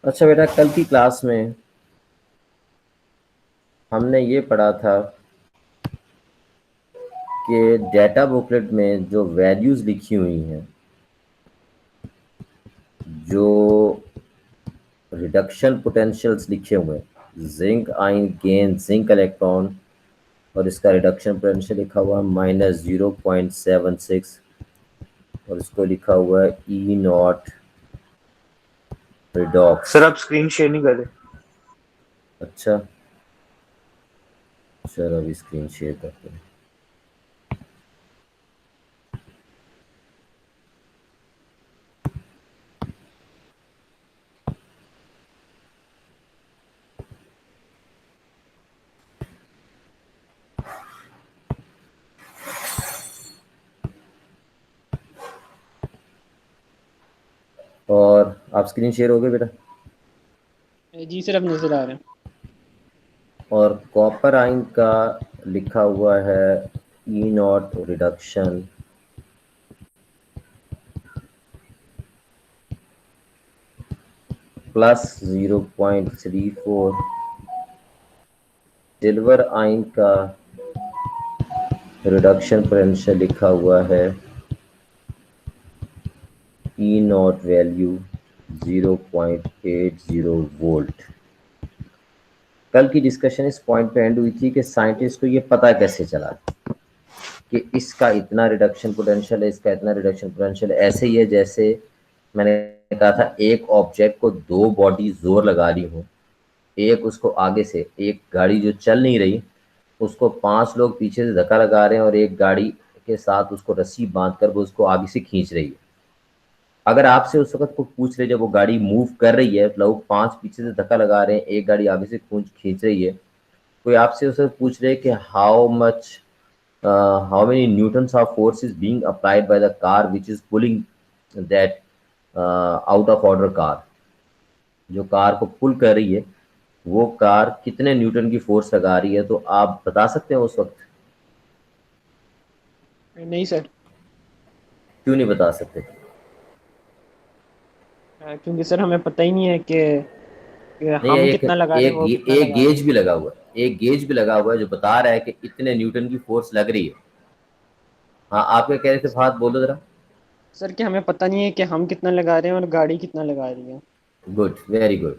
अच्छा बेटा, कल की क्लास में हमने ये पढ़ा था कि डेटा बुकलेट में जो वैल्यूज लिखी हुई हैं, जो रिडक्शन पोटेंशियल्स लिखे हुए हैं, zinc ion gain zinc electron, और इसका रिडक्शन पोटेंशियल लिखा हुआ है -0.76, और इसको लिखा हुआ है ई नॉट रिडॉक्स। सर आप स्क्रीन शेयर नहीं कर रहे। अच्छा, चलो अभी स्क्रीन शेयर करते हैं। और आप स्क्रीन शेयर हो गए बेटा? जी सर, अब नज़र आ रहे हैं। और कॉपर आयन का लिखा हुआ है E nought reduction +0.34। Silver ion का रिडक्शन पोटेंशियल लिखा हुआ है ई नॉट वैल्यू 0.80 वोल्ट। कल की डिस्कशन इस पॉइंट पे एंड हुई थी कि साइंटिस्ट को ये पता कैसे चला कि इसका इतना रिडक्शन पोटेंशियल है, इसका इतना रिडक्शन पोटेंशियल है। ऐसे ही है जैसे मैंने कहा था, एक ऑब्जेक्ट को दो बॉडी जोर लगा रही हूँ, एक उसको आगे से, एक गाड़ी जो चल नहीं रही उसको पांच लोग पीछे से धक्का लगा रहे हैं, और एक गाड़ी के साथ उसको रस्सी बांधकर वो उसको आगे से खींच रही है। अगर आपसे उस वक्त को पूछ रहे, जब वो गाड़ी मूव कर रही है, लोग पांच पीछे से धक्का लगा रहे हैं, एक गाड़ी आगे से खींच रही है, कोई आपसे उस वक्त पूछ रहे कि how many newtons of force is being applied by the car which is pulling that out of order car, जो कार को पुल कर रही है वो कार कितने न्यूटन की फोर्स लगा रही है, तो आप बता सकते हैं उस वक्त? नहीं सर। क्यों नहीं बता सकते? क्योंकि सर हमें पता ही नहीं है कि नहीं, हम एक कितना लगा रहे हैं, वो कितना एक लगा रहे गेज हैं। भी लगा हुआ है, एक गेज भी लगा हुआ है जो बता रहा है कि इतने न्यूटन की फोर्स लग रही है। हाँ, आप क्या कह रहे थे फहद, बोलो जरा। सर कि हमें पता नहीं है कि हम कितना लगा रहे हैं और गाड़ी कितना लगा रही है। Good, very good.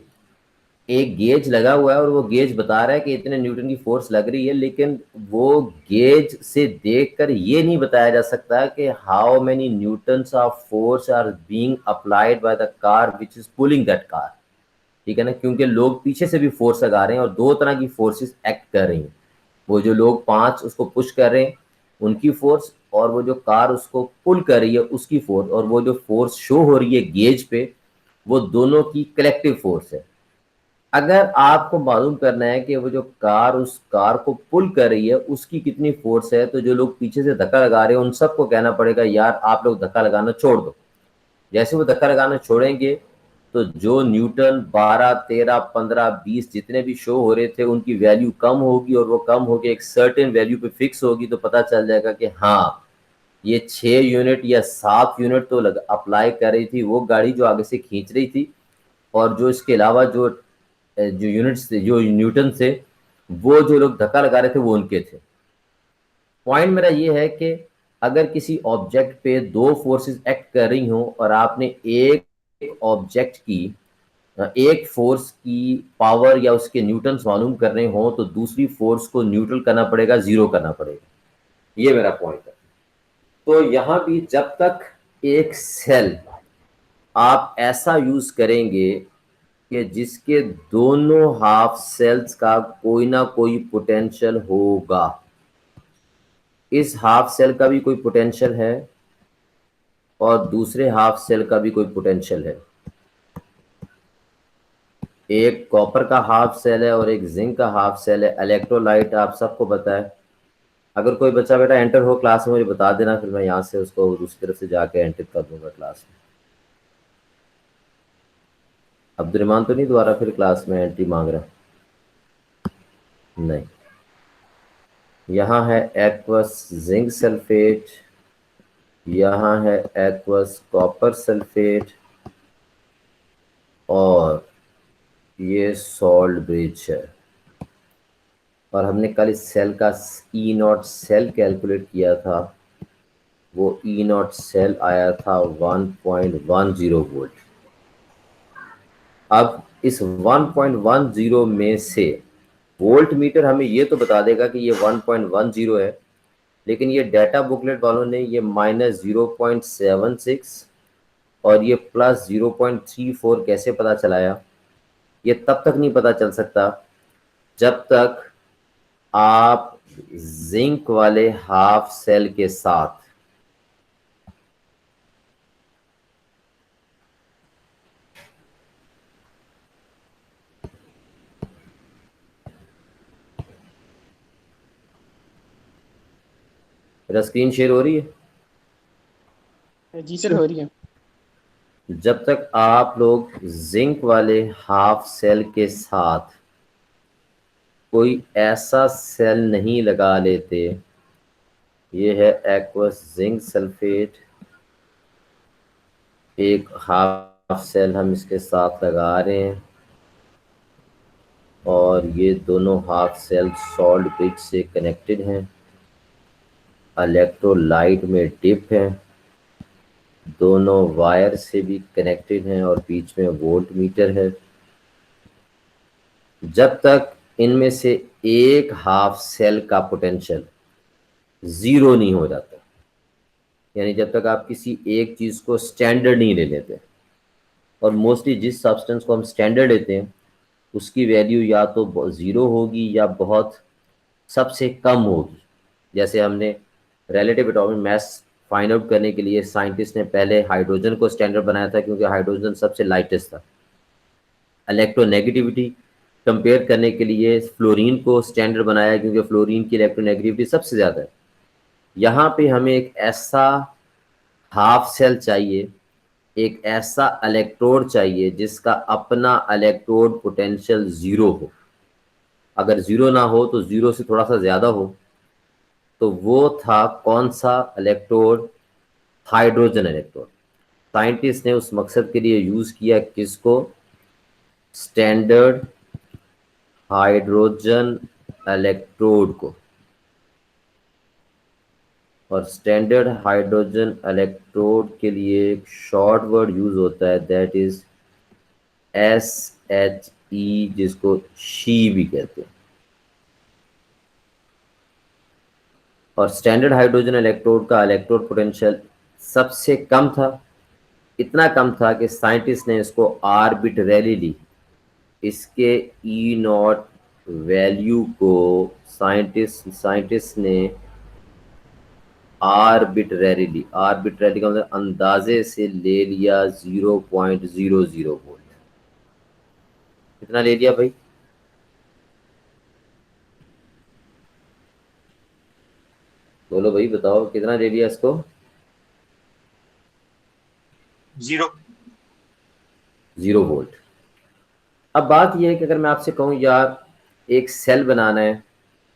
एक गेज लगा हुआ है और वो गेज बता रहा है कि इतने न्यूटन की फोर्स लग रही है, लेकिन वो गेज से देखकर ये नहीं बताया जा सकता कि how many newtons of force are being applied by the car which is pulling that car. ठीक है ना, क्योंकि लोग पीछे से भी फोर्स लगा रहे हैं और दो तरह की फोर्सेस एक्ट कर रही हैं। वो जो लोग पांच उसको पुश कर रहे हैं उनकी फोर्स, और वो जो कार उसको पुल कर रही है उसकी फोर्स, और वो जो फोर्स शो हो रही है गेज पे, वो दोनों की कलेक्टिव फोर्स है। अगर आपको मालूम करना है कि वो जो कार उस कार को पुल कर रही है उसकी कितनी फोर्स है, तो जो लोग पीछे से धक्का लगा रहे हैं उन सबको कहना पड़ेगा, यार आप लोग धक्का लगाना छोड़ दो। जैसे वो धक्का लगाना छोड़ेंगे तो जो न्यूटन 12, 13, 15, 20 जितने भी शो हो रहे थे उनकी वैल्यू कम होगी, और वो कम होगी एक सर्टेन वैल्यू पे फिक्स होगी, तो पता चल जाएगा कि हाँ, ये 6 यूनिट या 7 यूनिट तो अप्लाई कर रही थी वो गाड़ी जो आगे से खींच रही थी, और जो इसके अलावा जो यूनिट्स थे, जो न्यूटन थे, वो जो लोग धक्का लगा रहे थे वो उनके थे। पॉइंट मेरा ये है कि अगर किसी ऑब्जेक्ट पे दो फोर्सेस एक्ट कर रही हों और आपने एक ऑब्जेक्ट की एक फोर्स की पावर या उसके न्यूटन्स मालूम करने हो, तो दूसरी फोर्स को न्यूट्रल करना पड़ेगा, जीरो करना पड़ेगा। ये मेरा पॉइंट है। तो यहां भी जब तक एक सेल आप ऐसा यूज करेंगे कि जिसके दोनों हाफ सेल्स का कोई ना कोई पोटेंशियल होगा, इस हाफ सेल का भी कोई पोटेंशियल है और दूसरे हाफ सेल का भी कोई पोटेंशियल है। एक कॉपर का हाफ सेल है और एक जिंक का हाफ सेल है। इलेक्ट्रोलाइट आप सबको पता है। अगर कोई बच्चा बेटा एंटर हो क्लास में मुझे बता देना, फिर मैं यहाँ से उसको दूसरी तरफ से जाके एंटर कर दूंगा क्लास में। अब्दुलरहमान तो नहीं दोबारा फिर क्लास में एंट्री मांग रहा? नहीं। यहाँ है एक्वस जिंक सल्फेट, यहाँ है एक्वस कॉपर सल्फेट, और ये सॉल्ट ब्रिज है और हमने कल इस सेल का ई नॉट सेल कैलकुलेट किया था। वो ई नॉट सेल आया था 1.10 वोल्ट। अब इस 1.10 में से वोल्ट मीटर हमें ये तो बता देगा कि ये 1.10 है, लेकिन ये डाटा बुकलेट वालों ने ये -0.76 और ये +0.34 कैसे पता चलाया, ये तब तक नहीं पता चल सकता जब तक आप जिंक वाले हाफ सेल के साथ मेरा स्क्रीन शेयर हो रही है। जी सर, हो रही है। जब तक आप लोग जिंक वाले हाफ सेल के साथ कोई ऐसा सेल नहीं लगा लेते, ये है एक्वस जिंक सल्फेट, एक हाफ सेल हम इसके साथ लगा रहे हैं और ये दोनों हाफ सेल सॉल्ट ब्रिज से कनेक्टेड हैं, इलेक्ट्रोलाइट में डिप है, दोनों वायर से भी कनेक्टेड हैं और बीच में वोल्ट मीटर है। जब तक इनमें से एक हाफ सेल का पोटेंशियल ज़ीरो नहीं हो जाता, यानी जब तक आप किसी एक चीज़ को स्टैंडर्ड नहीं ले लेते, और मोस्टली जिस सब्सटेंस को हम स्टैंडर्ड लेते हैं उसकी वैल्यू या तो ज़ीरो होगी या बहुत सबसे कम होगी। जैसे हमने relative atomic mass find out करने के लिए साइंटिस्ट ने पहले हाइड्रोजन को स्टैंडर्ड बनाया था, क्योंकि हाइड्रोजन सबसे लाइटेस्ट था। इलेक्ट्रोनेगेटिविटी कंपेयर करने के लिए फ्लोरीन को स्टैंडर्ड बनाया, क्योंकि फ्लोरीन की इलेक्ट्रोनेगेटिविटी सबसे ज़्यादा है। यहाँ पे हमें एक ऐसा हाफ सेल चाहिए, एक ऐसा इलेक्ट्रोड चाहिए जिसका अपना इलेक्ट्रोड पोटेंशियल ज़ीरो हो। अगर ज़ीरो ना हो तो ज़ीरो से थोड़ा सा ज़्यादा हो, तो वो था कौन सा इलेक्ट्रोड? Hydrogen electrode. साइंटिस्ट ने उस मकसद के लिए यूज़ किया किसको? स्टैंडर्ड हाइड्रोजन इलेक्ट्रोड को। और स्टैंडर्ड हाइड्रोजन इलेक्ट्रोड के लिए एक शॉर्ट वर्ड यूज होता है, दैट इज SHE, जिसको शी भी कहते हैं। और स्टैंडर्ड हाइड्रोजन इलेक्ट्रोड का इलेक्ट्रोड पोटेंशियल सबसे कम था, इतना कम था कि साइंटिस्ट ने इसको आर्बिट्रेरीली इसके ई नॉट वैल्यू को साइंटिस्ट ने आर्बिट्रेरीली का मतलब अंदाजे से ले लिया 0.00 वोल्ट। कितना ले लिया भाई? बोलो भाई, बताओ कितना ले लिया इसको? 0 वोल्ट। अब बात यह है कि अगर मैं आपसे कहूं यार एक सेल बनाना है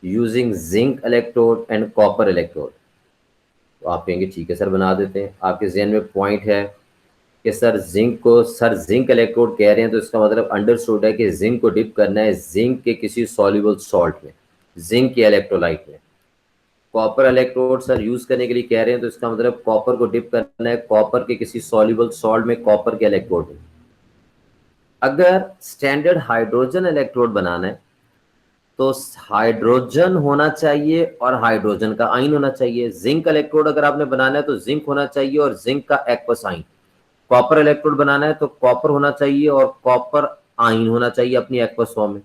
using zinc electrode and copper electrode, तो आप कहेंगे ठीक है सर, बना देते हैं। आपके जहन में पॉइंट है कि सर जिंक इलेक्ट्रोड कह रहे हैं, तो इसका मतलब अंडरस्टूड है कि जिंक को डिप करना है जिंक के किसी सॉल्युबल सॉल्ट में, जिंक के इलेक्ट्रोलाइट में। कॉपर इलेक्ट्रोड सर यूज करने के लिए कह रहे हैं, तो इसका मतलब कॉपर को डिप करना है कॉपर के किसी सॉल्युबल सॉल्ट में, कॉपर के इलेक्ट्रोड में। अगर स्टैंडर्ड हाइड्रोजन इलेक्ट्रोड बनाना है तो हाइड्रोजन होना चाहिए और हाइड्रोजन का आयन होना चाहिए। जिंक इलेक्ट्रोड अगर आपने बनाना है तो जिंक होना चाहिए और जिंक का एक्वस आयन। कॉपर इलेक्ट्रोड बनाना है तो कॉपर होना चाहिए और कॉपर आयन होना चाहिए अपनी एक्वस फॉर्म में।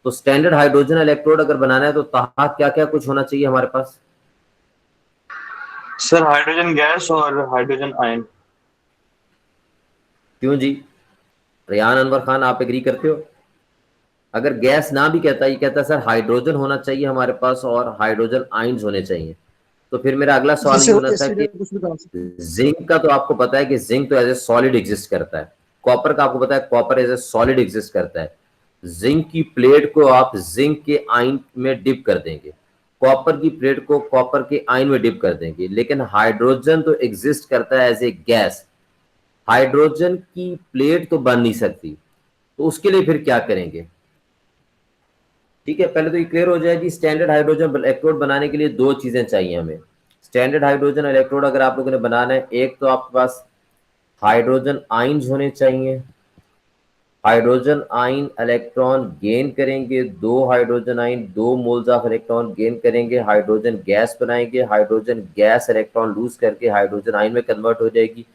तो स्टैंडर्ड हाइड्रोजन इलेक्ट्रोड अगर बनाना है तो तहा क्या क्या कुछ होना चाहिए हमारे पास? सर हाइड्रोजन गैस और हाइड्रोजन आयन। क्यों जी? रियान अनवर खान, आप एग्री करते हो? अगर गैस ना भी कहता, ये कहता सर हाइड्रोजन होना चाहिए हमारे पास और हाइड्रोजन आयन्स होने चाहिए, तो फिर मेरा अगला जी सवाल ये सर, होना था एसिड कि कुछ भी डाल सकते हैं। जिंक का तो आपको पता है कि जिंक तो एज ए सॉलिड एग्जिस्ट करता है। कॉपर का आपको पता है copper as a solid exist करता है। जिंक की प्लेट को आप जिंक के आयन में डिप कर देंगे, कॉपर की प्लेट को कॉपर के आयन में डिप कर देंगे, लेकिन हाइड्रोजन तो एग्जिस्ट करता है एज ए गैस। हाइड्रोजन की प्लेट तो बन नहीं सकती, तो उसके लिए फिर क्या करेंगे? ठीक है, पहले तो ये क्लियर हो जाए कि स्टैंडर्ड हाइड्रोजन इलेक्ट्रोड बनाने के लिए दो चीजें चाहिए हमें। स्टैंडर्ड हाइड्रोजन इलेक्ट्रोड अगर आप लोगों ने बनाना है, एक तो आपके पास हाइड्रोजन आइंस होने चाहिए। हाइड्रोजन आइन इलेक्ट्रॉन गेन करेंगे, दो हाइड्रोजन आइन 2 मोल्स ऑफ इलेक्ट्रॉन गेन करेंगे, हाइड्रोजन गैस बनाएंगे, हाइड्रोजन गैस इलेक्ट्रॉन लूज करके हाइड्रोजन आइन में कन्वर्ट हो जाएगी।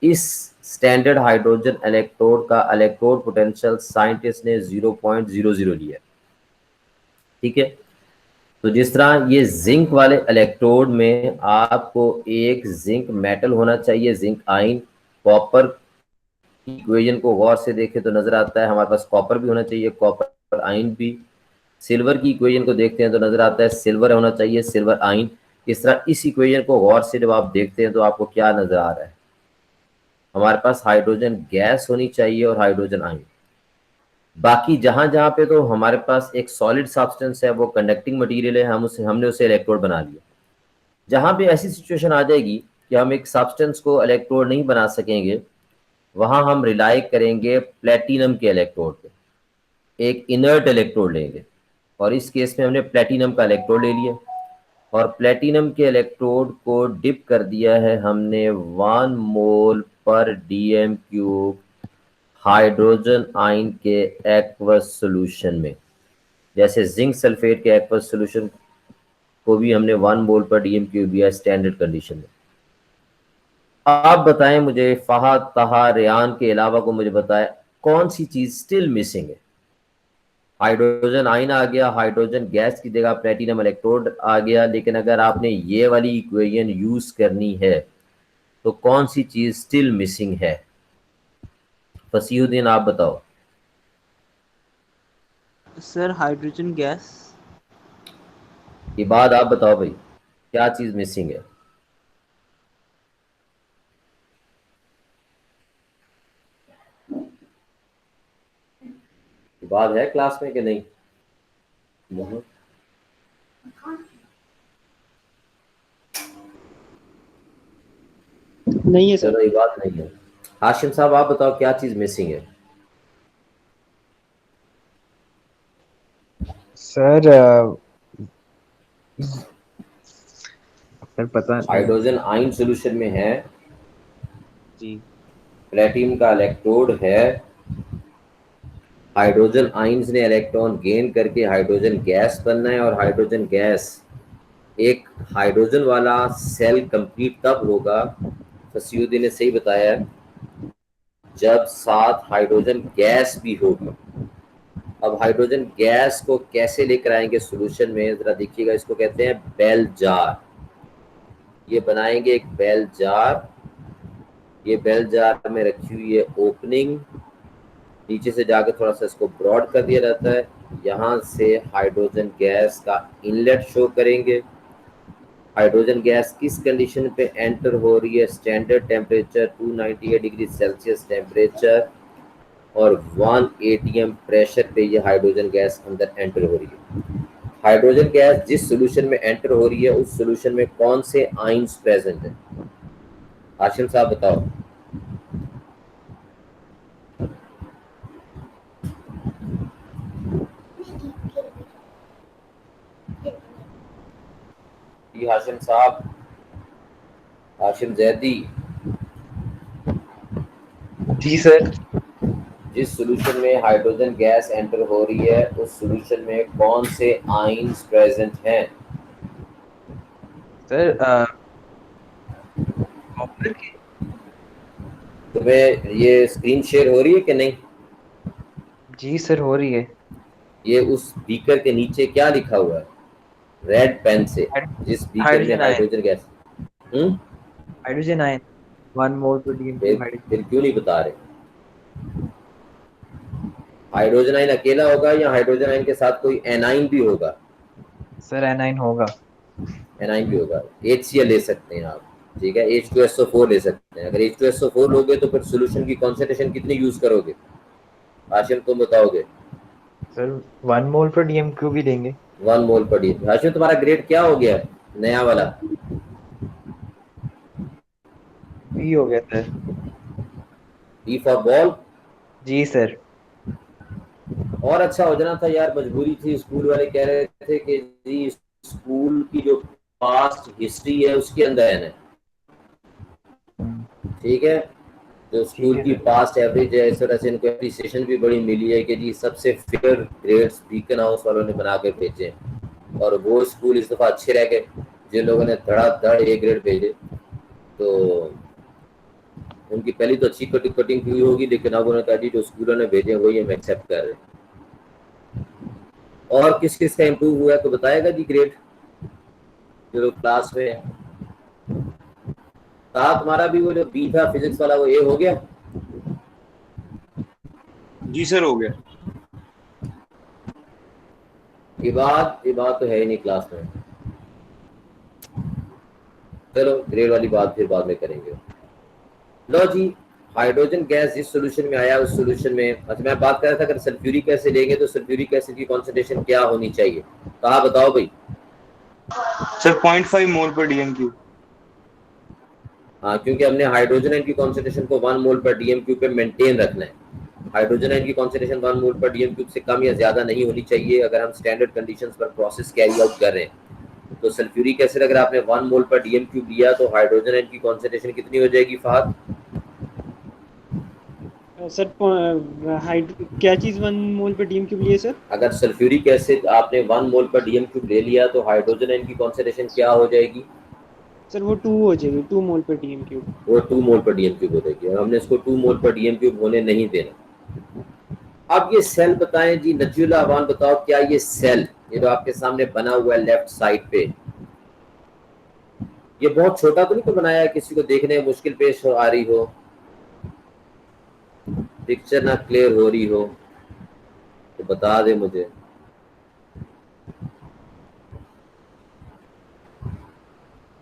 इस स्टैंडर्ड हाइड्रोजन इलेक्ट्रोड का इलेक्ट्रोड पोटेंशियल साइंटिस्ट ने 0.00 लिया। ठीक है, तो जिस तरह ये जिंक वाले इलेक्ट्रोड में आपको एक जिंक मेटल होना चाहिए, जिंक आइन। कॉपर इक्वेशन को गौर से देखें तो नजर आता है हमारे पास कॉपर भी होना चाहिए, कॉपर आइन भी। सिल्वर की इक्वेशन को देखते हैं तो नजर आता है सिल्वर होना चाहिए, सिल्वर आइन। इस तरह इस इक्वेशन को गौर से जब आप देखते हैं तो आपको क्या नजर आ रहा है? हमारे पास हाइड्रोजन गैस होनी चाहिए और हाइड्रोजन आइन। बाकी जहां जहां पे तो हमारे पास एक सॉलिड सब्सटेंस है, वो कंडक्टिंग मटेरियल है, हमने उसे इलेक्ट्रोड बना लिया। जहां पे ऐसी सिचुएशन आ जाएगी कि हम एक सब्सटेंस को इलेक्ट्रोड नहीं बना सकेंगे, वहां हम रिलाई करेंगे प्लेटिनम के इलेक्ट्रोड पे, एक इनर्ट इलेक्ट्रोड लेंगे। और इस केस में हमने प्लेटिनम का इलेक्ट्रोड ले लिया और प्लेटिनम के इलेक्ट्रोड को डिप कर दिया है हमने 1 मोल पर DM³ हाइड्रोजन आइन के एक्वस सॉल्यूशन में। जैसे जिंक सल्फेट के एक्वस सॉल्यूशन को भी हमने 1 मोल पर DM³ दिया स्टैंडर्ड कंडीशन में। आप बताएं मुझे, फहद, तहा, रेयान के अलावा को मुझे बताएं कौन सी चीज स्टिल मिसिंग है? हाइड्रोजन आइन आ गया, हाइड्रोजन गैस की जगह प्लेटिनम इलेक्ट्रोड आ गया, लेकिन अगर आपने ये वाली इक्वेशन यूज करनी है तो कौन सी चीज स्टिल मिसिंग है? फसीहुद्दीन आप बताओ। Sir hydrogen gas. ये बात आप बताओ भाई, क्या चीज मिसिंग है? ये बात है क्लास में कि नहीं? नहीं है सर। चलो ये बात नहीं है। हाशिम साहब आप बताओ क्या चीज मिसिंग है? सर सर पता नहीं। हाइड्रोजन आइन सॉल्यूशन में है, जी प्लेटिनम का इलेक्ट्रोड है, हाइड्रोजन आइंस ने इलेक्ट्रॉन गेन करके हाइड्रोजन गैस बनना है। और हाइड्रोजन गैस, एक हाइड्रोजन वाला सेल कंप्लीट तब होगा, फसीहुद्दीन ने सही बताया, जब साथ हाइड्रोजन गैस भी होगी। अब हाइड्रोजन गैस को कैसे लेकर आएंगे सॉल्यूशन में, जरा देखिएगा। इसको कहते हैं बेल जार। ये बनाएंगे एक बेल जार। ये बेल जार में रखी हुई है ओपनिंग, नीचे से जाकर थोड़ा सा इसको ब्रॉड कर दिया जाता है। यहाँ से हाइड्रोजन गैस का इनलेट शो करेंगे। हाइड्रोजन गैस किस कंडीशन पे एंटर हो रही है? Standard temperature 298 degree Celsius temperature और 1 atm प्रेशर पे ये हाइड्रोजन गैस अंदर एंटर हो रही है। हाइड्रोजन गैस जिस सॉल्यूशन में एंटर हो रही है उस सॉल्यूशन में कौन से आइंस प्रेजेंट है? हाशिम साहब बताओ। जी हाशिम साहब, हाशिम जैदी। जी सर। जिस सॉल्यूशन में हाइड्रोजन गैस एंटर हो रही है उस सॉल्यूशन में कौन से आइंस प्रेजेंट हैं? सर कॉपर की। तुम्हें ये स्क्रीन शेयर हो रही है कि नहीं? जी सर हो रही है। ये उस बीकर के नीचे क्या लिखा हुआ है रेड पेन से, जिस बीकर में hydrogen ion. Hydrogen gas? Hydrogen ion 1 mole पर DM³ हाइड्रोजन। फिर क्यों नहीं बता रहे? हाइड्रोजन आयन अकेला होगा या हाइड्रोजन आयन के साथ कोई एनाइन भी होगा? सर एनाइन होगा। एनाइन भी होगा। HCl ले सकते हैं आप, ठीक है, H2SO4 ले सकते हैं। अगर H2SO4 लोगे तो फिर सोल्यूशन की कॉन्सेंट्रेशन कितनी यूज करोगे? हाशिम तुम बताओगे। सर 1 मोल पर DM³ भी देंगे। 1 मोल पर डी। हाशिम तुम्हारा ग्रेड क्या हो गया नया वाला? B हो गया सर। B for ball. जी सर। और अच्छा हो जाना था यार, मजबूरी थी। स्कूल वाले कह रहे थे कि जी स्कूल की जो पास्ट हिस्ट्री है उसके अंदर है, ठीक है, जो ठीक स्कूल है की सर। पास्ट एवरेज है, इस तरह से इनको एप्रिसिएशन भी बड़ी मिली है कि जी सबसे फेयर ग्रेड्स बीकन हाउस वालों ने बना के भेजे, और वो स्कूल इस दफा अच्छे रह गए जिन लोगों ने धड़ाधड़ ए ग्रेड भेजे। तो उनकी पहली तो अच्छी कटिंग हुई होगी, लेकिन अब उन्होंने कहा जी जो स्कूलों ने भेजे वही हम एक्सेप्ट कर रहे हैं। और किस किस का इम्प्रूव हुआ है तो बताएगा जी ग्रेड जो क्लास में है। कहा तुम्हारा भी वो जो बी था फिजिक्स वाला वो ए हो गया? जी सर, हो गया। ये बात तो है ही नहीं क्लास में। चलो ग्रेड वाली बात फिर बाद में करेंगे। लो जी, हाइड्रोजन गैस जिस सोल्यूशन में आया उस सोल्यूशन में, अच्छा मैं बात कर रहा था अगर सल्फ्यूरिक एसिड लेंगे तो सल्फ्यूरिक एसिड की कॉन्सेंट्रेशन क्या होनी चाहिए, कहा बताओ भाई। सर 0.5 मोल पर डीएम क्यूब। हाँ, क्योंकि हमने हाइड्रोजन आयन की कॉन्सेंट्रेशन को 1 मोल पर डीएम क्यूब पे मेंटेन रखना है। हाइड्रोजन आयन की कॉन्सेंट्रेशन 1 मोल पर डीएम क्यूब से कम या ज्यादा नहीं होनी चाहिए अगर हम स्टैंडर्ड कंडीशंस पर प्रोसेस कैरी आउट कर रहे हैं। तो सल्फ्यूरिक एसिड अगर आपने 1 मोल पर डीएम क्यूब लिया तो हाइड्रोजन आयन की कॉन्सेंट्रेशन कितनी हो जाएगी फहद? सर क्या चीज़ 1 मोल पर डीएम क्यूब लिए सर? अगर सल्फ्यूरिक एसिड आपने 1 मोल पर डीएम क्यूब ले लिया तो हाइड्रोजन आयन की कॉन्सेंट्रेशन क्या हो जाएगी? सर वो 2 हो जाएगी, 2 मोल पर डीएम क्यूब। वो 2 मोल पर डीएम क्यूब हो जाएगी, और हमने इसको 2 मोल पर डीएम क्यूब होने नहीं देना। अब ये सेल बताएं जी, नजीउल्लाह अवान बताओ, क्या ये सेल ये जो आपके सामने बना हुआ है लेफ्ट साइड पे, ये बहुत छोटा तो नहीं तो बनाया है किसी को देखने में मुश्किल पेश हो आ रही हो, पिक्चर ना क्लियर हो रही हो तो बता दे मुझे।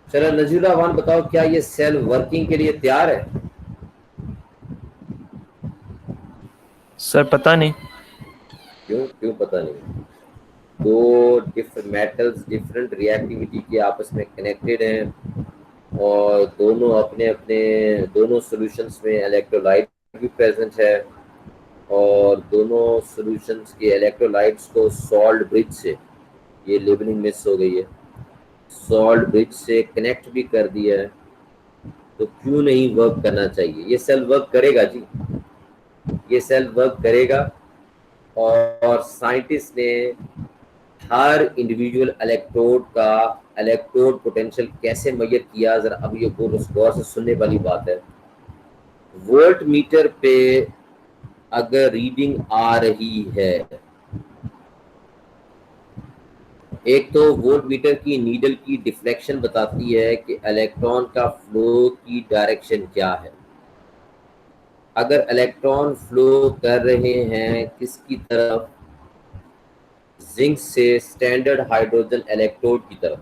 चलो नजीउल्लाह अवान बताओ, क्या ये सेल वर्किंग के लिए तैयार है? सर पता नहीं। क्यों क्यों पता नहीं? दो डिफरेंट मेटल्स डिफरेंट रिएक्टिविटी के आपस में कनेक्टेड हैं, और दोनों अपने अपने दोनों सॉल्यूशंस में इलेक्ट्रोलाइट भी प्रेजेंट है, और दोनों सॉल्यूशंस के इलेक्ट्रोलाइट्स को सॉल्ट ब्रिज से, ये लेबलिंग मिस हो गई है, सॉल्ट ब्रिज से कनेक्ट भी कर दिया है। तो क्यों नहीं वर्क करना चाहिए? ये सेल वर्क करेगा जी, ये सेल वर्क करेगा। और साइंटिस्ट ने हर इंडिविजुअल इलेक्ट्रोड का इलेक्ट्रोड पोटेंशियल कैसे मेजर किया, जरा अब ये गौर से सुनने वाली बात है। वोल्ट मीटर पे अगर रीडिंग आ रही है, एक तो वोल्ट मीटर की नीडल की डिफ्लेक्शन बताती है कि इलेक्ट्रॉन का फ्लो की डायरेक्शन क्या है। अगर इलेक्ट्रॉन फ्लो कर रहे हैं किसकी तरफ? जिंक से स्टैंडर्ड हाइड्रोजन इलेक्ट्रोड की तरफ,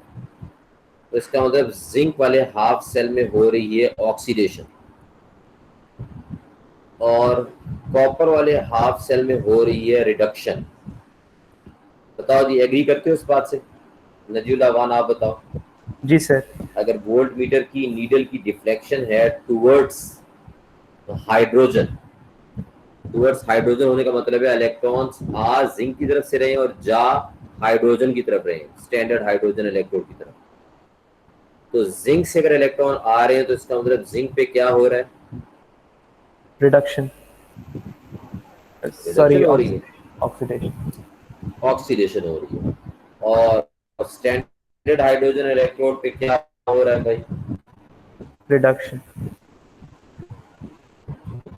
तो इसका मतलब जिंक वाले हाफ सेल में हो रही है ऑक्सीडेशन, और कॉपर वाले हाफ सेल में हो रही है रिडक्शन। बताओ जी, एग्री करते हो इस बात से? नजीउल्लाह अवान आप बताओ। जी सर। अगर वोल्ट मीटर की नीडल की डिफ्लेक्शन है टुवर्ड्स हाइड्रोजन, टुवर्ड्स हाइड्रोजन होने का मतलब है इलेक्ट्रॉन्स आ जिंक की तरफ से रहे और जा हाइड्रोजन की तरफ रहे, स्टैंडर्ड हाइड्रोजन इलेक्ट्रोड की तरफ। तो जिंक से अगर इलेक्ट्रॉन आ रहे हैं तो इसका मतलब जिंक पे क्या हो रहा है? रिडक्शन, सॉरी रिडक्शन हो रही है, ऑक्सीडेशन। ऑक्सीडेशन हो रही है। और स्टैंडर्ड हाइड्रोजन इलेक्ट्रोड पे क्या हो रहा है भाई? रिडक्शन।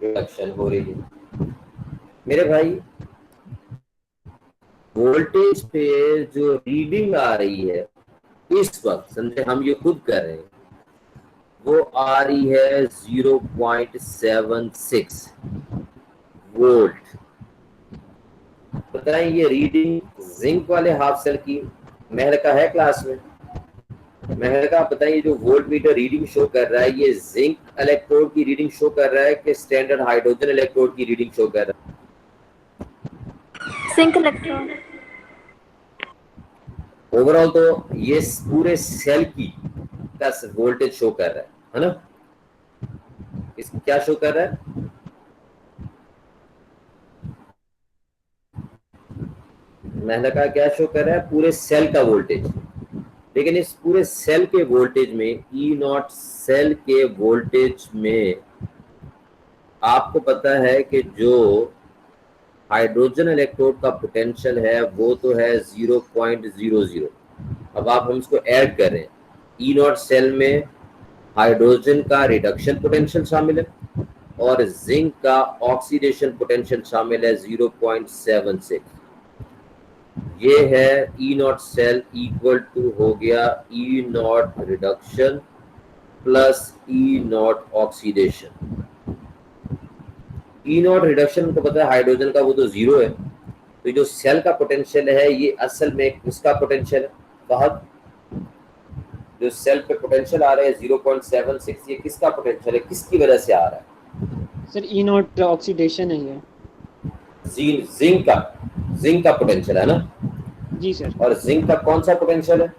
रिडक्शन हो रही है। मेरे भाई, वोल्टेज पे जो रीडिंग आ रही है इस वक्त, समझे हम ये खुद कर रहे हैं, वो आ रही है 0.76 वोल्ट। बताएं ये रीडिंग जिंक वाले हाफ सेल की, महर का है क्लास में? महर का आप बताइए, जो वोल्ट मीटर रीडिंग शो कर रहा है ये जिंक इलेक्ट्रोड की रीडिंग शो कर रहा है कि स्टैंडर्ड हाइड्रोजन इलेक्ट्रोड की रीडिंग शो कर रहा है? Zinc electron. ओवरऑल तो ये पूरे सेल की का वोल्टेज शो कर रहा है ना? इस क्या शो कर रहा है? मैंने कहा क्या शो कर रहा है, पूरे सेल का वोल्टेज। लेकिन इस पूरे सेल के वोल्टेज में, ई नॉट सेल के वोल्टेज में आपको पता है कि जो हाइड्रोजन इलेक्ट्रोड का पोटेंशियल है वो तो है 0.00। अब आप हम इसको ऐड कर रहे हैं, ई नॉट सेल में हाइड्रोजन का रिडक्शन पोटेंशियल शामिल है और जिंक का ऑक्सीडेशन पोटेंशियल शामिल है 0.76। ये है E nought cell equal to हो गया E nought reduction plus E nought oxidation. E nought reduction को पता है हाइड्रोजन का वो तो 0 है, तो जो सेल का पोटेंशियल है ये असल में किसका पोटेंशियल है? बहुत जो सेल पे पोटेंशियल आ रहा है 0.76, ये किसका पोटेंशियल है, किसकी वजह से आ रहा है? सर ई नॉट ऑक्सीडेशन है ये। जिंक का पोटेंशियल है ना? जी सर। और जिंक का कौन सा पोटेंशियल है?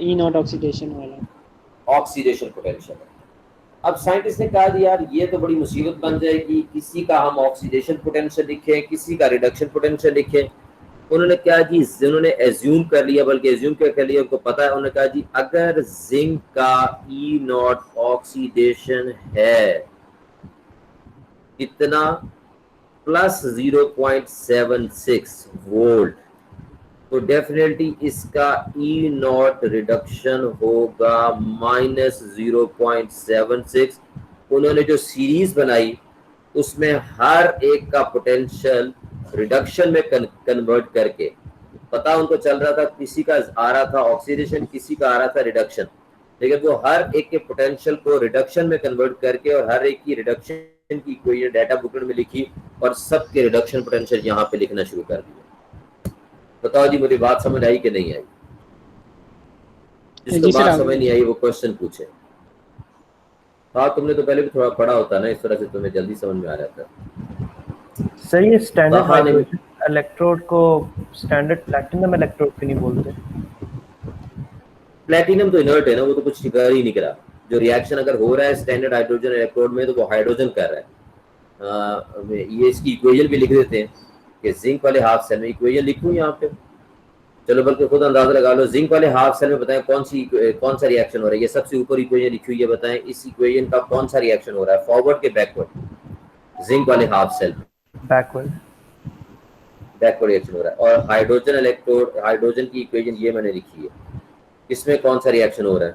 ई नॉट ऑक्सीडेशन वाला ऑक्सीडेशन पोटेंशियल है। अब साइंटिस्ट ने कहा जी यार ये तो बड़ी मुसीबत बन जाएगी, किसी का हम ऑक्सीडेशन पोटेंशियल लिखें, किसी का रिडक्शन पोटेंशियल लिखें। उन्होंने क्या जी, उन्होंने एज्यूम कर लिया, बल्कि एज्यूम क्या कर लिया, उनको पता है। उन्होंने कहा जी अगर जिंक का ई नॉट ऑक्सीडेशन है कितना, प्लस 0.76 वोल्ट, तो डेफिनेटली इसका ई नॉट रिडक्शन होगा माइनस 0.76। उन्होंने जो सीरीज बनाई उसमें हर एक का पोटेंशियल रिडक्शन में कन्वर्ट करके, पता उनको चल रहा था किसी का आ रहा था ऑक्सीडेशन, किसी का आ रहा था रिडक्शन, लेकिन वो हर एक के पोटेंशियल को रिडक्शन में कन्वर्ट करके और हर एक की रिडक्शन की कोई डाटा बुकलेट में लिखी और सबके रिडक्शन पोटेंशियल यहाँ पे लिखना शुरू कर दिया। बताओ जी मुझे बात समझ आई कि नहीं आई? जिसको बात समझ नहीं आई वो क्वेश्चन पूछे। हाँ तुमने तो पहले भी थोड़ा पढ़ा होता ना, इस तरह से तुम्हें जल्दी समझ में आ जाता। सर ये स्टैंडर्ड हाइड्रोजन इलेक्ट्रोड को स्टैंडर्ड प्लैटिनम इलेक्ट्रोड क्यों नहीं बोलते? प्लैटिनम तो इनर्ट है ना, वो तो कुछ कर ही नहीं करा। जो रिएक्शन अगर हो रहा है स्टैंडर्ड हाइड्रोजन इलेक्ट्रोड में तो वो हाइड्रोजन कर रहा है। ये इसकी इक्वेशन भी लिख देते हैं कि जिंक वाले हाफ सेल में, इक्वेशन लिखूं यहाँ पे, चलो बल्कि खुद अंदाजा लगा लो। जिंक वाले हाफ सेल में बताएं कौन सा रिएक्शन हो रहा है। ये सबसे ऊपर इक्वेशन लिखी हुई है, बताएं इस इक्वेशन का कौन सा रिएक्शन हो रहा है, फॉरवर्ड के बैकवर्ड? जिंक वाले हाफ सेल में बैकवर्ड रिएक्शन हो रहा है। और हाइड्रोजन इलेक्ट्रोड, हाइड्रोजन की इक्वेशन ये मैंने लिखी है, इसमें कौन सा रिएक्शन हो रहा है?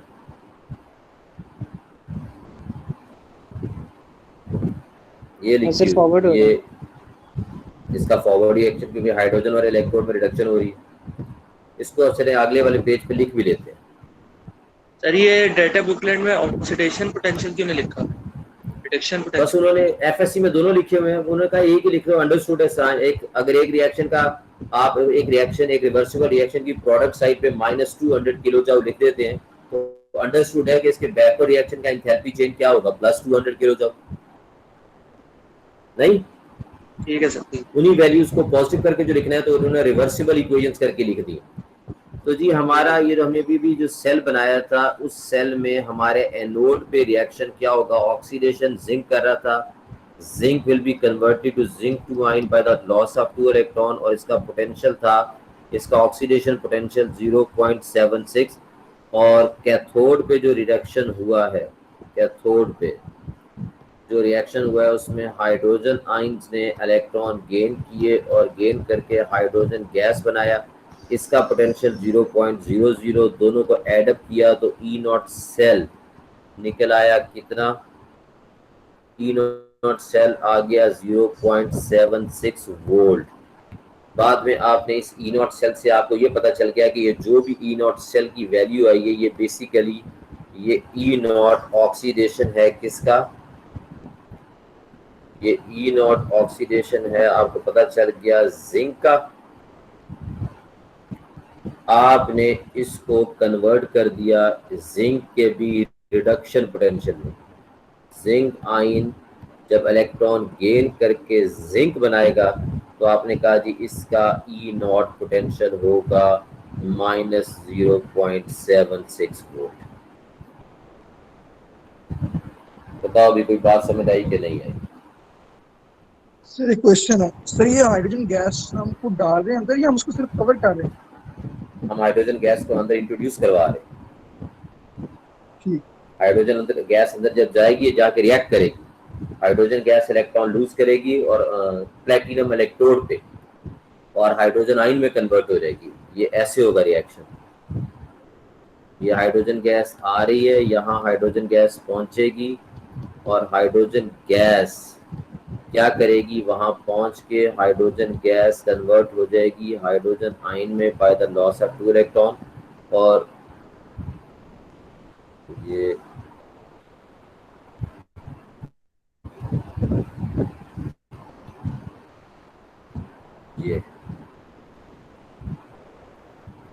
ये लिखी हुई, ये इसका फॉरवर्ड रिएक्शन, क्योंकि हाइड्रोजन वाले इलेक्ट्रोड में रिडक्शन हो रही है। इसको चले अगले वाले पेज पे लिख भी लेते हैं। सर ये डाटा बुकलेट में ऑक्सीडेशन पोटेंशियल क्यों नहीं लिखा, रिडक्शन पोटेंशियल? बस उन्होंने एफएससी में दोनों लिखे हुए हैं, उन्होंने कहा एक ही लिख लो, अंडरस्टूड है। एक अगर एक रिएक्शन का आप एक रिएक्शन, एक रिवर्सिबल रिएक्शन की प्रोडक्ट साइड पे -200 किलो जूल लिख देते हैं तो अंडरस्टूड है कि इसके बैकवर्ड रिएक्शन का एंथैल्पी चेंज क्या होगा, +200 किलो जूल। नहीं ठीक है सर। उन्हीं वैल्यूज को पॉजिटिव करके जो लिखना है तो उन्होंने रिवर्सिबल इक्वेशंस करके लिख दी। तो जी हमारा ये हमने भी जो सेल बनाया था उस सेल में हमारे एनोड पे रिएक्शन क्या होगा, ऑक्सीडेशन जिंक कर रहा था, zinc will be converted to zinc 2 ion by the loss of 2 electron, और इसका पोटेंशियल था, इसका ऑक्सीडेशन पोटेंशियल 0.76। और कैथोड पे जो रिडक्शन हुआ है, कैथोड पे जो रिएक्शन हुआ है उसमें हाइड्रोजन आयंस ने इलेक्ट्रॉन गेन किए और गेन करके हाइड्रोजन गैस बनाया। इसका पोटेंशियल 0.00, दोनों को ऐड अप किया तो ई नॉट सेल निकल आया कितना, ई नॉट सेल आ गया 0.76 वोल्ट। बाद में आपने इस ई नॉट सेल से आपको ये पता चल गया कि ये जो भी ई नॉट सेल की वैल्यू आई है ये बेसिकली ये ई नॉट ऑक्सीडेशन है, किसका, ये ई नॉट ऑक्सीडेशन है, आपको पता चल गया जिंक का। आपने इसको कन्वर्ट कर दिया जिंक के भी रिडक्शन पोटेंशियल में। जिंक आयन जब इलेक्ट्रॉन गेन करके जिंक बनाएगा तो आपने कहा जी इसका ई नॉट पोटेंशियल होगा -0.76 वोल्ट। बताओ भी कोई बात समझ आई कि नहीं आई? सर एक क्वेश्चन है सर, ये हाइड्रोजन गैस हमको डाल रहे हैं अंदर या हम उसको सिर्फ कवर कर रहे हैं? हम हाइड्रोजन गैस को अंदर इंट्रोड्यूस करवा रहे हैं। ठीक। हाइड्रोजन अंदर गैस अंदर जब जाएगी, जाके रिएक्ट करेगी, हाइड्रोजन गैस इलेक्ट्रॉन लूज करेगी और प्लेटिनम इलेक्ट्रोड पे और हाइड्रोजन आयन में कन्वर्ट हो जाएगी। ये ऐसे होगा रिएक्शन। ये हाइड्रोजन गैस आ रही है, यहाँ हाइड्रोजन गैस पहुंचेगी और हाइड्रोजन गैस क्या करेगी, वहां पहुंच के हाइड्रोजन गैस कन्वर्ट हो जाएगी हाइड्रोजन आयन में bye the loss of 2 electron. और ये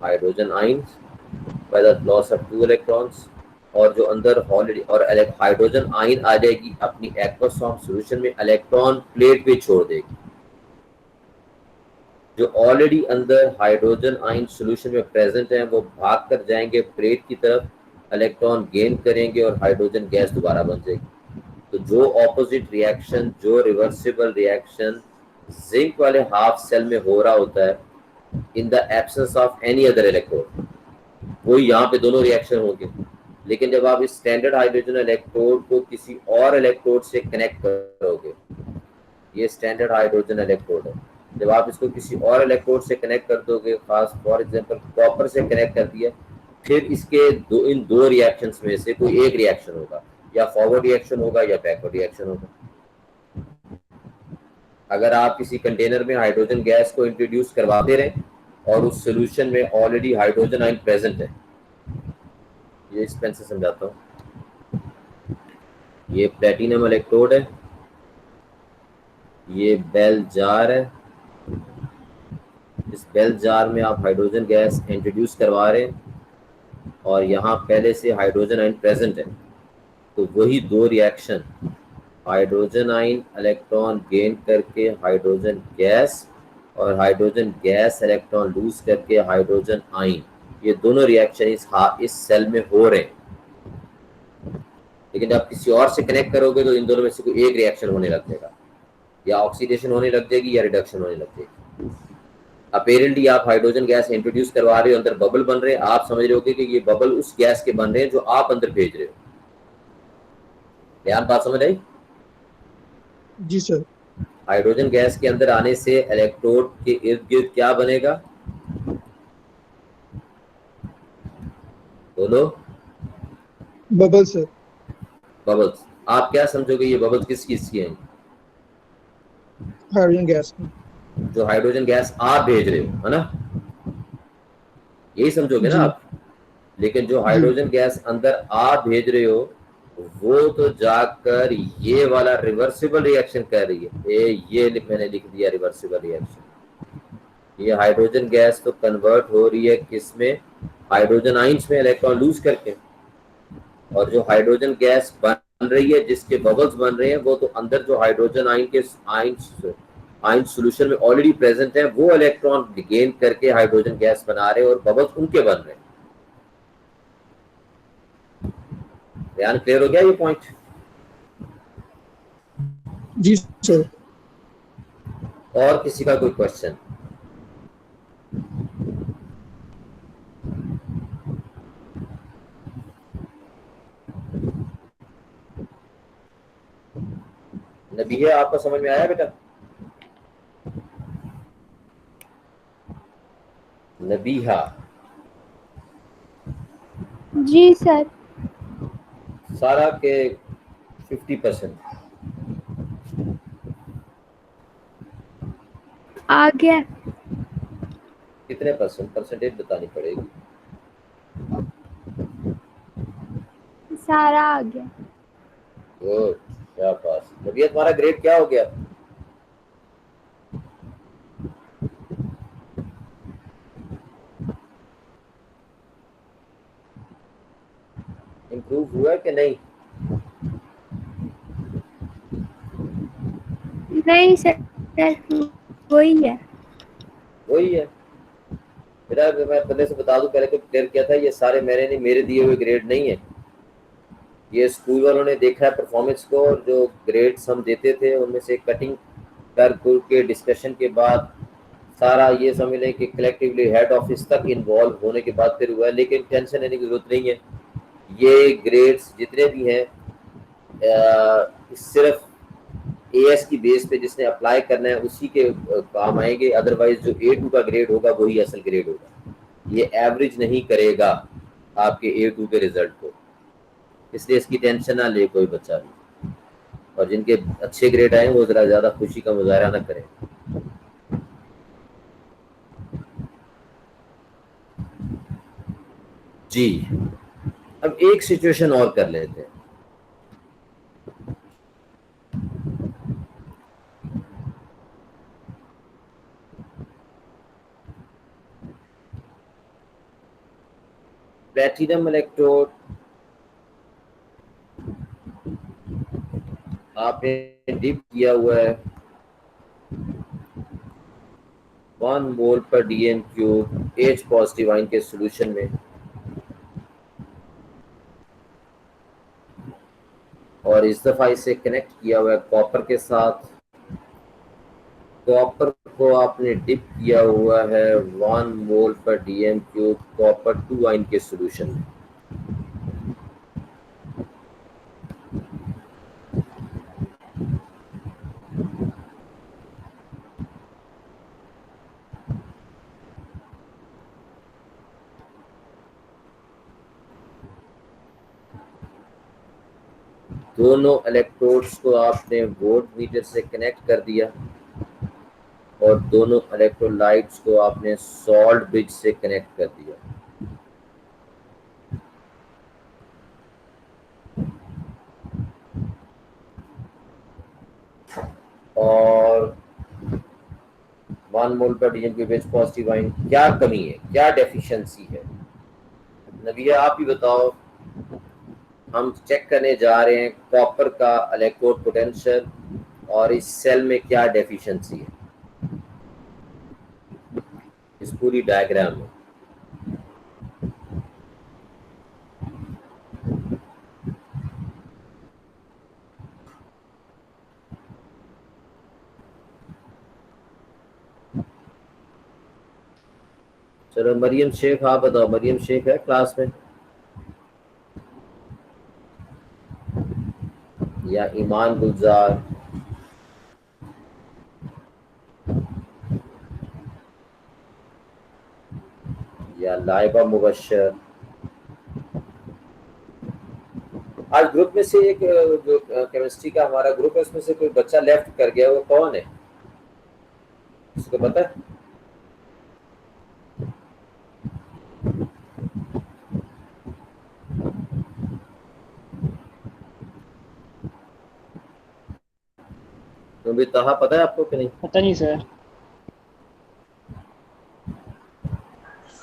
hydrogen ion by the loss of 2 electrons, और जो अंदर ऑलरेडी और हाइड्रोजन आयन आ जाएगी अपनी एक्वस फॉर्म सॉल्यूशन में, इलेक्ट्रॉन प्लेट पे छोड़ देगी। जो ऑलरेडी अंदर हाइड्रोजन आयन सॉल्यूशन में प्रेजेंट है वो भाग कर जाएंगे प्लेट की तरफ, इलेक्ट्रॉन गेन करेंगे और हाइड्रोजन गैस दोबारा बन जाएगी। तो जो ऑपोजिट रिएक्शन, जो रिवर्सिबल रिएक्शन जिंक वाले हाफ सेल में हो रहा होता है in the absence of any other electrode, वो यहाँ पे दोनों रिएक्शन होंगे। लेकिन जब आप इस स्टैंडर्ड हाइड्रोजन इलेक्ट्रोड को किसी और इलेक्ट्रोड से कनेक्ट करोगे, ये स्टैंडर्ड हाइड्रोजन इलेक्ट्रोड है, जब आप इसको किसी और इलेक्ट्रोड से कनेक्ट कर दोगे, खास फॉर एग्जांपल कॉपर से कनेक्ट कर दिया, फिर इसके इन दो रिएक्शंस में से कोई एक रिएक्शन होगा, या फॉरवर्ड रिएक्शन होगा या बैकवर्ड रिएक्शन होगा। अगर आप किसी कंटेनर में हाइड्रोजन गैस को इंट्रोड्यूस करवाते रहे और उस सोल्यूशन में ऑलरेडी हाइड्रोजन आयन प्रेजेंट है, ये इस पेन से समझाता हूँ। ये प्लेटिनम इलेक्ट्रोड है, ये बेल जार है, इस बेल जार में आप हाइड्रोजन गैस इंट्रोड्यूस करवा रहे हैं और यहाँ पहले से हाइड्रोजन आयन प्रेजेंट है। तो वही दो reaction, hydrogen ion electron gain करके हाइड्रोजन गैस और हाइड्रोजन गैस इलेक्ट्रॉन लूज करके हाइड्रोजन आयन, ये दोनों रिएक्शन इस सेल में हो रहे हैं। लेकिन जब किसी और से कनेक्ट करोगे तो इन दोनों में से कोई एक रिएक्शन होने लग जाएगा, या ऑक्सीडेशन होने लग जाएगी या रिडक्शन होने लग जाएगी। अपेरेंटली आप हाइड्रोजन गैस इंट्रोड्यूस करवा रहे हो, अंदर बबल बन रहे हैं, आप समझ रहे होगे कि ये बबल उस गैस के बन रहे हैं जो आप अंदर भेज रहे हो। ध्यान, बात समझ आई? जी सर। हाइड्रोजन गैस के अंदर आने से इलेक्ट्रोड के इर्द गिर्द क्या बनेगा, बोलो? Bubble sir. बबल्स। आप क्या समझोगे ये बबल्स किस चीज की हैं? हाइड्रोजन गैस की। जो हाइड्रोजन गैस आप भेज रहे हो, है ना, यही समझोगे ना आप। लेकिन जो हाइड्रोजन गैस अंदर आप भेज रहे हो वो तो जाकर ये वाला रिवर्सिबल रिएक्शन कर रही है। ये मैंने लिख दिया रिवर्सिबल रिएक्शन। ये हाइड्रोजन गैस तो कन्वर्ट हो रही है किसमें, हाइड्रोजन आयंस में इलेक्ट्रॉन लूज करके, और जो हाइड्रोजन गैस बन रही है जिसके बबल्स बन रहे हैं वो तो अंदर जो हाइड्रोजन आयन के आयन सॉल्यूशन में ऑलरेडी प्रेजेंट है, वो इलेक्ट्रॉन गेन करके हाइड्रोजन गैस बना रहे हैं और बबल्स उनके बन रहे हैं। ध्यान क्लियर हो गया ये पॉइंट? जी सर। और किसी का कोई क्वेश्चन? नबीहा, आपको समझ में आया बेटा? नबीहा? जी सर। सारा के 50% आ गया। कितने परसेंटेज बतानी पड़ेगी? सारा आ गया। गुड, क्या पास। नबीहा, तुम्हारा ग्रेड क्या हो गया? इम्प्रूव हुआ कि नहीं? नहीं सर, वही है। वही है बेटा। मैं पहले से बता दूं, पहले को क्लियर किया था, ये सारे मेरे दिए हुए ग्रेड नहीं है। ये स्कूल वालों ने देखा है परफॉर्मेंस को, और जो ग्रेड्स हम देते थे उनमें से कटिंग कर के डिस्कशन के बाद सारा ये समझ लें कि कलेक्टिवली हेड ऑफिस तक इन्वॉल्व होने के बाद फिर हुआ है, लेकिन टेंशन लेने की जरूरत नहीं है। ये ग्रेड्स जितने भी हैं सिर्फ एएस की बेस पे जिसने अप्लाई करना है उसी के काम आएंगे, अदरवाइज जो A2 का ग्रेड होगा वही असल ग्रेड होगा। ये एवरेज नहीं करेगा आपके A2 के रिजल्ट को, इसलिए इसकी टेंशन ना ले कोई बच्चा भी। और जिनके अच्छे ग्रेड आए वो जरा ज्यादा खुशी का मुजाहरा ना करें। जी, अब एक सिचुएशन और कर लेते हैं। प्लैटिनम इलेक्ट्रोड आपने डिप किया हुआ है 1 mole per DN cube H positive ion के सॉल्यूशन में, और इस दफा इसे कनेक्ट किया हुआ है कॉपर के साथ। कॉपर को आपने डिप किया हुआ है 1 mole per DN cube copper 2 ion के सॉल्यूशन में। दोनों इलेक्ट्रोड्स को आपने वोल्ट मीटर से कनेक्ट कर दिया और दोनों इलेक्ट्रोलाइट्स को आपने सॉल्ट ब्रिज से कनेक्ट कर दिया। और 1 मोल पर डीएन के H पॉजिटिव आयन, क्या कमी है, क्या डेफिशिएंसी है? नबिया आप ही बताओ। हम चेक करने जा रहे हैं कॉपर का इलेक्ट्रोड पोटेंशियल और इस सेल में क्या डेफिशिएंसी है इस पूरी डायग्राम में। चलो मरियम शेख आप बताओ। मरियम शेख है क्लास में या ईमान गुलजार? या लाइबा मुबशर? आज ग्रुप में से एक जो केमिस्ट्री का हमारा ग्रुप है उसमें से कोई बच्चा लेफ्ट कर गया, वो कौन है, उसको पता है? तो भी तहा पता है आपको कि नहीं? पता नहीं सर।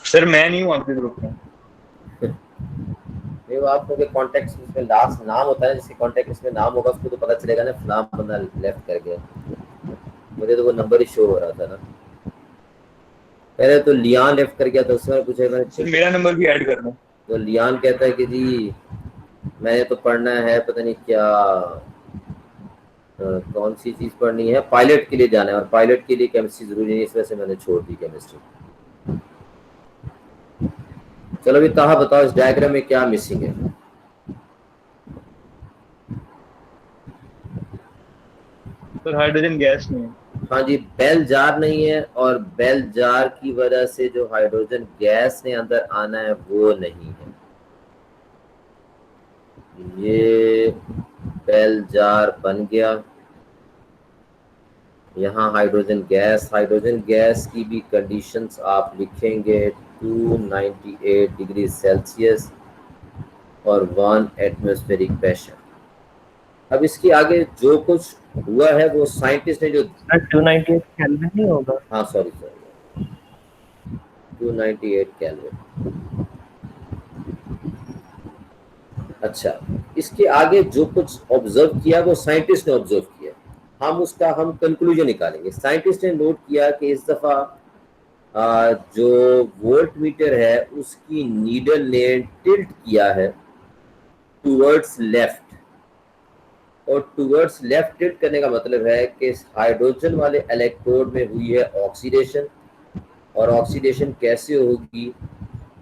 सर मैं नहीं हूँ आपके ग्रुप में। नहीं, वो आपको के कॉन्टेक्ट में लास्ट नाम होता है, जिसके कॉन्टेक्ट में नाम होगा उसको तो पता चलेगा ना फलां बंदा लेफ्ट कर गया। मुझे तो वो नंबर ही शो हो रहा था ना। पहले तो लियान लेफ्ट कर गया था, उसमें पूछा मैंने मेरा नंबर भी ऐड करना। तो लियान कहता है कि जी मैंने तो पढ़ना है पता नहीं क्या कौन सी चीज़ पढ़नी है, पायलट के लिए जाना है और पायलट के लिए केमिस्ट्री जरूरी नहीं, इस वजह से मैंने छोड़ दी केमिस्ट्री। चलो अभी ताहा बताओ इस डायग्राम में क्या मिसिंग है? सर हाइड्रोजन गैस नहीं है। हाँ जी, बेल जार नहीं है और बेल जार की वजह से जो हाइड्रोजन गैस ने अंदर आना है वो नहीं है। ये बेल जार बन गया। यहाँ हाइड्रोजन गैस की भी कंडीशंस आप लिखेंगे 298 डिग्री सेल्सियस और 1 एटमॉस्फेरिक प्रेशर। अब इसके आगे जो कुछ हुआ है वो साइंटिस्ट ने जो 298 केल्विन नहीं होगा? हाँ सॉरी 298 केल्विन। अच्छा, इसके आगे जो कुछ ऑब्जर्व किया वो साइंटिस्ट ने ऑब्जर्व किया, हम कंक्लूजन निकालेंगे। साइंटिस्ट ने नोट किया कि इस दफा जो वोल्ट मीटर है उसकी नीडल ने टिल्ट किया है टुवर्ड्स लेफ्ट और टूवर्ड्स लेफ्ट टिल्ट करने का मतलब है कि हाइड्रोजन वाले इलेक्ट्रोड में हुई है ऑक्सीडेशन, और ऑक्सीडेशन कैसे होगी,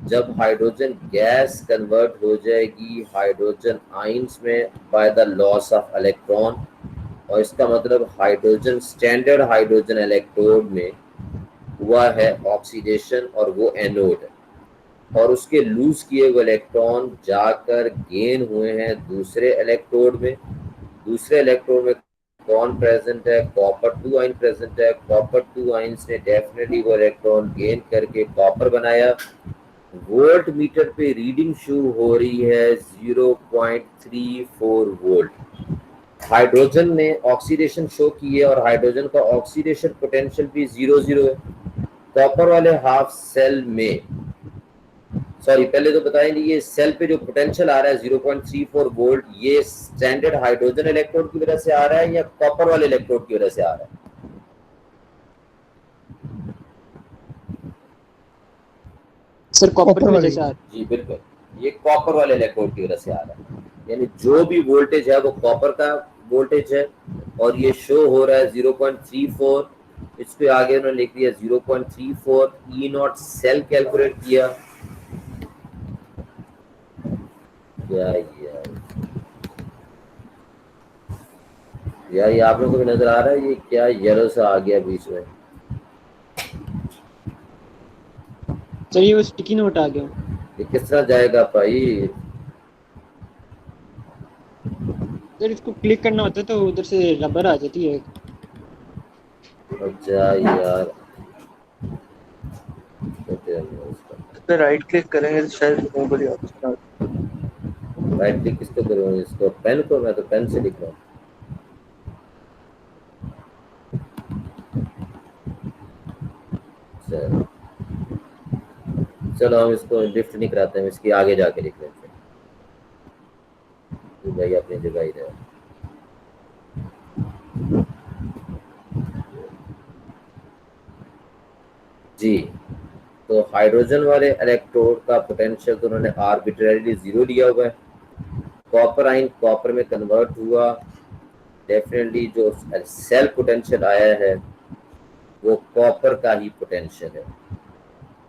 जब हाइड्रोजन गैस कन्वर्ट हो जाएगी हाइड्रोजन आइंस में bye the loss of electron, और इसका मतलब हाइड्रोजन स्टैंडर्ड हाइड्रोजन इलेक्ट्रोड में हुआ है ऑक्सीडेशन और वो एनोड है, और उसके लूज किए हुए इलेक्ट्रॉन जाकर गेन हुए हैं दूसरे इलेक्ट्रोड में। दूसरे इलेक्ट्रोड में कौन प्रेजेंट है, कॉपर 2 आइन प्रेजेंट है। कॉपर 2 आइंस ने डेफिनेटली वो इलेक्ट्रॉन गेन करके कॉपर बनाया। वोल्ट मीटर पे रीडिंग शुरू हो रही है 0.34 वोल्ट। हाइड्रोजन ने ऑक्सीडेशन शो की है और हाइड्रोजन का ऑक्सीडेशन पोटेंशियल भी 0 है। कॉपर वाले हाफ सेल में, सॉरी पहले तो बताएं, ये सेल पे जो पोटेंशियल आ रहा है 0.34 वोल्ट, ये स्टैंडर्ड हाइड्रोजन इलेक्ट्रोड की वजह से आ रहा है या कॉपर वाले इलेक्ट्रोड की वजह से आ रहा है? सर कॉपर की वजह से आ जी बिल्कुल, ये कॉपर वाले इलेक्ट्रोड की वजह से आ रहा है, यानी जो भी वोल्टेज है वो कॉपर का वोल्टेज है, और ये शो हो रहा है 0.34। इस पे आगे उन्होंने लिख दिया 0.34 ई नॉट सेल कैलकुलेट किया। क्या यार ये आप लोगों को भी नजर आ रहा है, ये क्या येलो सा आ गया बीच में? सर ये वो स्टिकी नोट आ गया। ये किस तरह जाएगा भाई? सर इसको क्लिक करना होता है तो उधर से रबर आ जाती है। अच्छा यार, इस पे राइट क्लिक करेंगे तो शायद रिमूवल ही ऑप्शन आ जाए। राइट क्लिक किसको करूँ? इसको पेन को? मैं तो पेन से लिख रहा हूँ। चलो हम इसको लिफ्ट नहीं कराते हैं, इसकी आगे जाके लिख लेते हैं। तो भाई अपनी जगह ही रहे। जी, तो हाइड्रोजन वाले इलेक्ट्रोड का पोटेंशियल तो उन्होंने आर्बिट्रेरीली 0 लिया हुआ है। कॉपर आइन कॉपर में कन्वर्ट हुआ, डेफिनेटली जो सेल पोटेंशियल आया है वो कॉपर का ही पोटेंशियल है।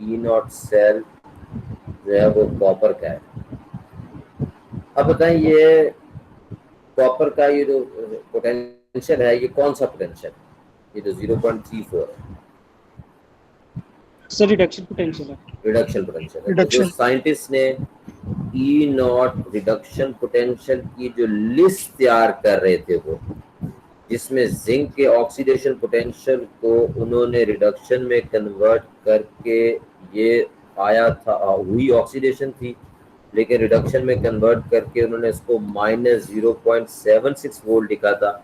ई नॉट सेल जो है वो कॉपर का है। अब बताएं, ये कॉपर का ये जो पोटेंशियल है ये कौन सा पोटेंशियल है? ये जो 0.34 है सर रिडक्शन पोटेंशियल है। रिडक्शन पोटेंशियल है। जो साइंटिस्ट ने ई नॉट रिडक्शन पोटेंशियल की जो लिस्ट तैयार कर रहे थे, वो जिसमें जिंक के ऑक्सीडेशन पोटेंशियल को उन्होंने रिडक्शन में कन्वर्ट करके, ये आया था हुई ऑक्सीडेशन थी लेकिन रिडक्शन में कन्वर्ट करके उन्होंने इसको -0.76 वोल्ट लिखा था।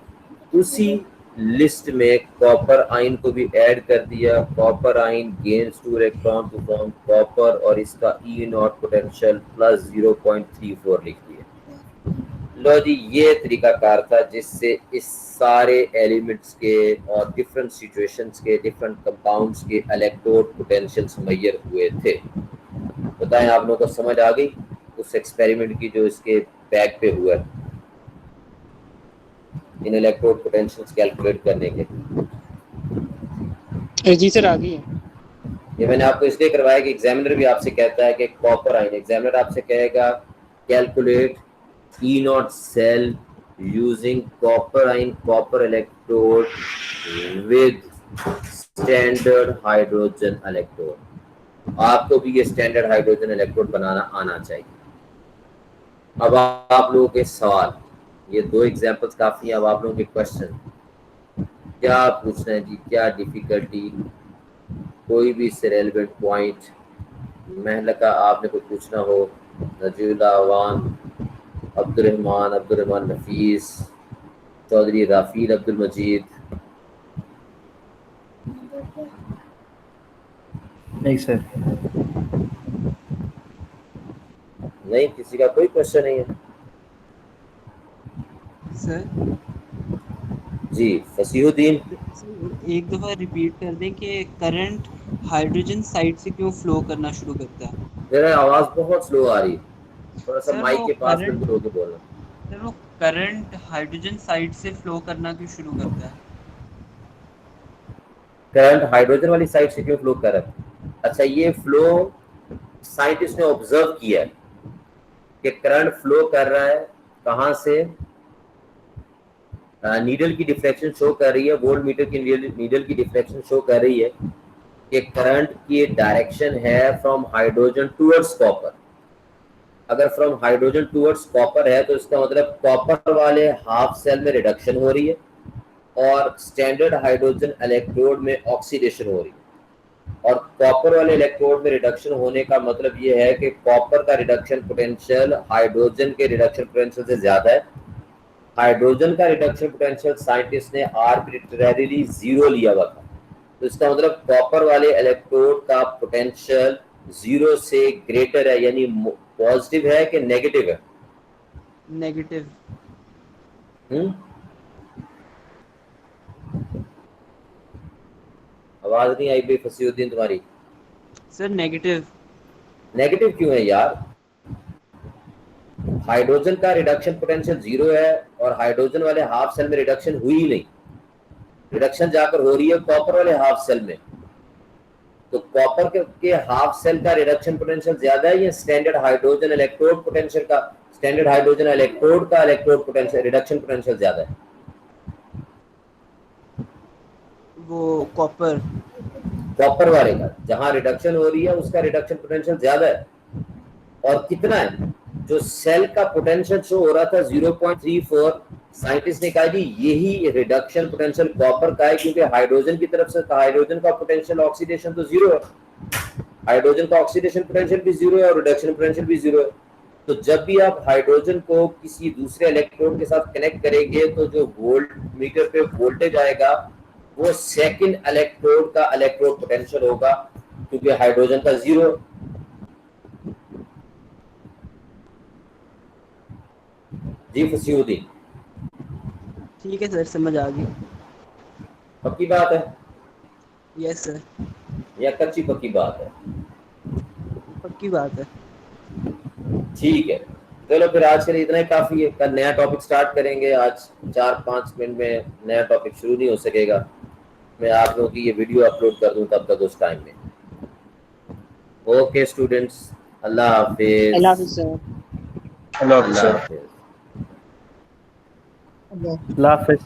उसी लिस्ट में कॉपर आइन को भी ऐड कर दिया। Copper ion gains 2 electron to form copper, और इसका ई नॉट पोटेंशियल +0.34 लिख दिया। लो जी, ये तरीकाकार था जिससे इस सारे एलिमेंट्स के और डिफरेंट सिचुएशंस के, डिफरेंट कंपाउंड्स के इलेक्ट्रोड पोटेंशियल्स मुहैयर हुए थे। बताएं आप लोगों को समझ आ गई उस एक्सपेरिमेंट की जो इसके बैक पे हुआ है, इन इलेक्ट्रोड पोटेंशियल्स कैलकुलेट करने के? जी सर आ गई है। ये मैंने आपको इसलिए करवाया कि एग्जामिनर भी आपसे कहता है कि कॉपर आइन, एग्जामिनर आपसे कहेगा calculate E nought cell using copper ion copper electrode with standard hydrogen electrode. आपको भी ये स्टैंडर्ड हाइड्रोजन इलेक्ट्रोड बनाना आना चाहिए। अब आप लोगों के सवाल, ये 2 एग्जांपल्स काफी हैं। अब आप लोगों के क्वेश्चन क्या पूछना है जी? क्या डिफिकल्टी? कोई भी इससे रेलेवेंट पॉइंट, महलका आपने कोई पूछना हो, नजीउल्लाह अवान, अब्दुर्रहमान नफीस, चौधरी राफील अब्दुल मजीद? नहीं सर। नहीं, किसी का कोई क्वेश्चन नहीं है? सर जी फसीहुद्दीन, एक दफा रिपीट कर दें कि करंट हाइड्रोजन साइड से क्यों फ्लो करना शुरू करता है? मेरा आवाज बहुत स्लो आ रही है, थोड़ा सा सर, माइक वो के पास current- बिल्कुल होके बोलना। सर वो करंट हाइड्रोजन साइड से फ्लो करना क्यों शुरू करता है? करंट हाइड्रोजन वाली साइड से क्यों फ्लो कर रहा है? अच्छा, ये फ्लो साइंटिस्ट ने ऑब्जर्व किया है कि करंट फ्लो कर रहा है कहां से। नीडल की डिफ्लेक्शन शो कर रही है, वोल्ट मीटर की नीडल की डिफ्लेक्शन शो कर रही है कि करंट की डायरेक्शन है फ्रॉम हाइड्रोजन टुवर्ड्स कॉपर। अगर फ्रॉम हाइड्रोजन टुवर्ड्स कॉपर है तो इसका मतलब कॉपर वाले हाफ सेल में रिडक्शन हो रही है और स्टैंडर्ड हाइड्रोजन इलेक्ट्रोड में ऑक्सीडेशन हो रही है। और कॉपर वाले इलेक्ट्रोड में रिडक्शन होने का मतलब ये है कि कॉपर का रिडक्शन पोटेंशियल हाइड्रोजन के रिडक्शन पोटेंशियल से ज्यादा है। हाइड्रोजन का रिडक्शन पोटेंशियल साइंटिस्ट ने आर्बिट्रेरीली 0 लिया हुआ था, तो इसका मतलब कॉपर वाले इलेक्ट्रोड का पोटेंशियल 0 से ग्रेटर है, यानी पॉजिटिव है कि नेगेटिव है? नेगेटिव। आवाज नहीं आई भाई फसीउद्दीन तुम्हारी। Sir negative. नेगेटिव क्यों है यार? हाइड्रोजन का रिडक्शन पोटेंशियल 0 है और हाइड्रोजन वाले हाफ सेल में रिडक्शन हुई ही नहीं। रिडक्शन जाकर हो रही है कॉपर वाले हाफ सेल में। तो कॉपर के हाफ सेल का रिडक्शन पोटेंशियल ज्यादा है या स्टैंडर्ड हाइड्रोजन इलेक्ट्रोड पोटेंशियल का? स्टैंडर्ड हाइड्रोजन इलेक्ट्रोड का इलेक्ट्रोड पोटेंशियल रिडक्शन पोटेंशियल ज्यादा है। वो कॉपर वाले का जहां रिडक्शन हो रही है उसका रिडक्शन पोटेंशियल ज्यादा है। और कितना है? जो सेल का पोटेंशियल शो हो रहा था 0.34, साइंटिस्ट ने कहा जी यही रिडक्शन पोटेंशियल कॉपर का है, क्योंकि हाइड्रोजन की तरफ से हाइड्रोजन का पोटेंशियल ऑक्सीडेशन तो 0 है, हाइड्रोजन का ऑक्सीडेशन पोटेंशियल भी 0 है और रिडक्शन पोटेंशियल भी 0 है। तो जब भी आप हाइड्रोजन को किसी दूसरे इलेक्ट्रोड के साथ कनेक्ट करेंगे तो जो वोल्ट मीटर पे वोल्टेज आएगा वो सेकंड इलेक्ट्रोड का इलेक्ट्रोड पोटेंशियल होगा, क्योंकि हाइड्रोजन का 0। जी फसीउद्दीन, ठीक है सर, समझ आ गई। पक्की बात है? यस सर, या कच्ची पक्की बात है? पक्की बात है। ठीक है, चलो फिर आज के लिए इतना ही काफी है। कल नया टॉपिक स्टार्ट करेंगे। आज 4-5 मिनट में नया टॉपिक शुरू नहीं हो सकेगा। मैं आप लोगों की ये वीडियो अपलोड कर दूं तब तक उस टाइम में। ओके स्टूडेंट्स, अल्लाह हाफिज। अल्लाह हाफिज सर। अल्लाह हाफिज। अल्लाह हाफिज।